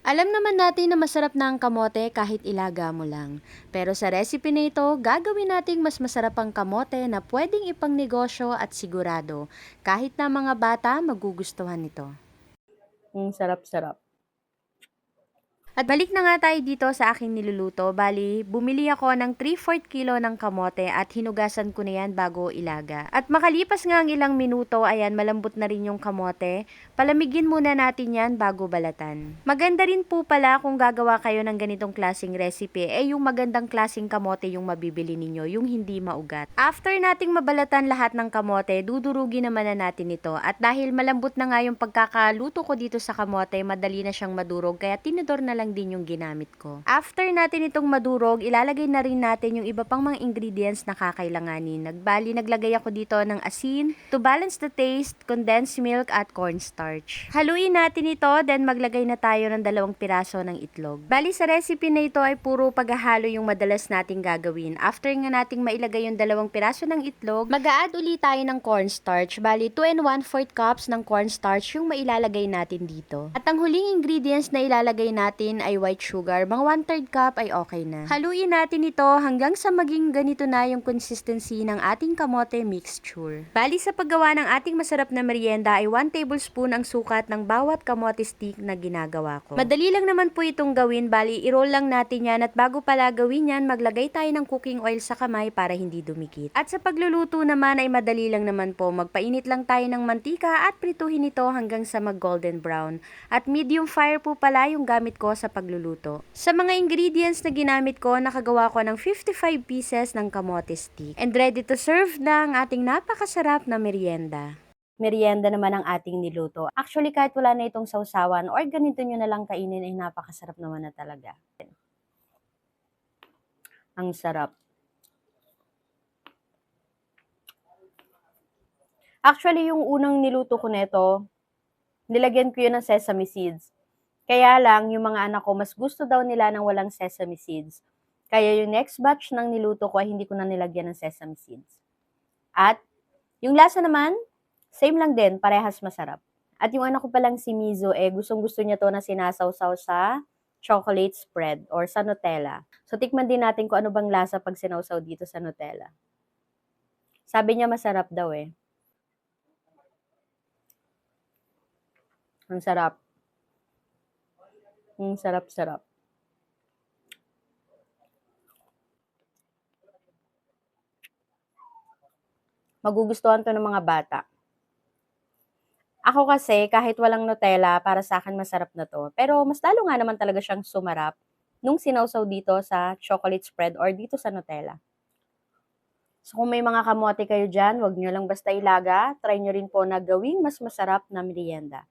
Alam naman natin na masarap na ang kamote kahit ilaga mo lang. Pero sa recipe na ito, gagawin nating mas masarap ang kamote na pwedeng ipang negosyo at sigurado. Kahit na mga bata, magugustuhan nito. Sarap-sarap. At balik na nga tayo dito sa aking niluluto. Bali, bumili ako ng 3/4 kilo ng kamote at hinugasan ko na yan bago ilaga. At makalipas nga ang ilang minuto, ayan, malambot na rin yung kamote. Palamigin muna natin yan bago balatan. Maganda rin po pala kung gagawa kayo ng ganitong klaseng recipe, yung magandang klaseng kamote yung mabibili ninyo, yung hindi maugat. After nating mabalatan lahat ng kamote, dudurugin naman na natin ito. At dahil malambot na nga yung pagkakaluto ko dito sa kamote, madali na siyang madurog, kaya tinidor na lang din yung ginamit ko. After natin itong madurog, ilalagay na rin natin yung iba pang mga ingredients na kakailanganin. Naglagay ako dito ng asin, to balance the taste, condensed milk at cornstarch. Haluin natin ito, then maglagay na tayo ng 2 piraso ng itlog. Bali sa recipe na ito ay puro paghahalo yung madalas nating gagawin. After nga nating mailagay yung 2 piraso ng itlog, mag-a-add ulit tayo ng cornstarch. Bali 2 and 1/4 cups ng cornstarch yung mailalagay natin dito. At ang huling ingredients na ilalagay natin ay white sugar. Mga 1/3 cup ay okay na. Haluin natin ito hanggang sa maging ganito na yung consistency ng ating kamote mixture. Bali sa paggawa ng ating masarap na merienda ay 1 tablespoon ang sukat ng bawat kamote stick na ginagawa ko. Madali lang naman po itong gawin. Bali, i-roll lang natin yan at bago pala gawin yan, maglagay tayo ng cooking oil sa kamay para hindi dumikit. At sa pagluluto naman ay madali lang naman po. Magpainit lang tayo ng mantika at prituhin ito hanggang sa mag-golden brown. At medium fire po pala yung gamit ko sa pagluluto. Sa mga ingredients na ginamit ko, nakagawa ko ng 55 pieces ng kamote stick. And ready to serve na ang ating napakasarap na merienda. Merienda naman ang ating niluto. Actually, kahit wala na itong sausawan or ganito nyo na lang kainin ay napakasarap naman na talaga. Ang sarap. Actually, yung unang niluto ko nito, nilagyan ko yun ng sesame seeds. Kaya lang, yung mga anak ko, mas gusto daw nila ng walang sesame seeds. Kaya yung next batch ng niluto ko ay hindi ko na nilagyan ng sesame seeds. At yung lasa naman, same lang din, parehas masarap. At yung anak ko palang si Mizo, gustong-gusto niya to na sinasawsaw sa chocolate spread or sa Nutella. So, tikman din natin kung ano bang lasa pag sinawsaw dito sa Nutella. Sabi niya masarap daw eh. Ang sarap. Ang sarap-sarap. Magugustuhan to ng mga bata. Ako kasi, kahit walang Nutella, para sa akin masarap na to. Pero mas lalo nga naman talaga siyang sumarap nung sinawsaw dito sa chocolate spread or dito sa Nutella. So kung may mga kamote kayo dyan, wag nyo lang basta ilaga. Try nyo rin po na gawing mas masarap na merienda.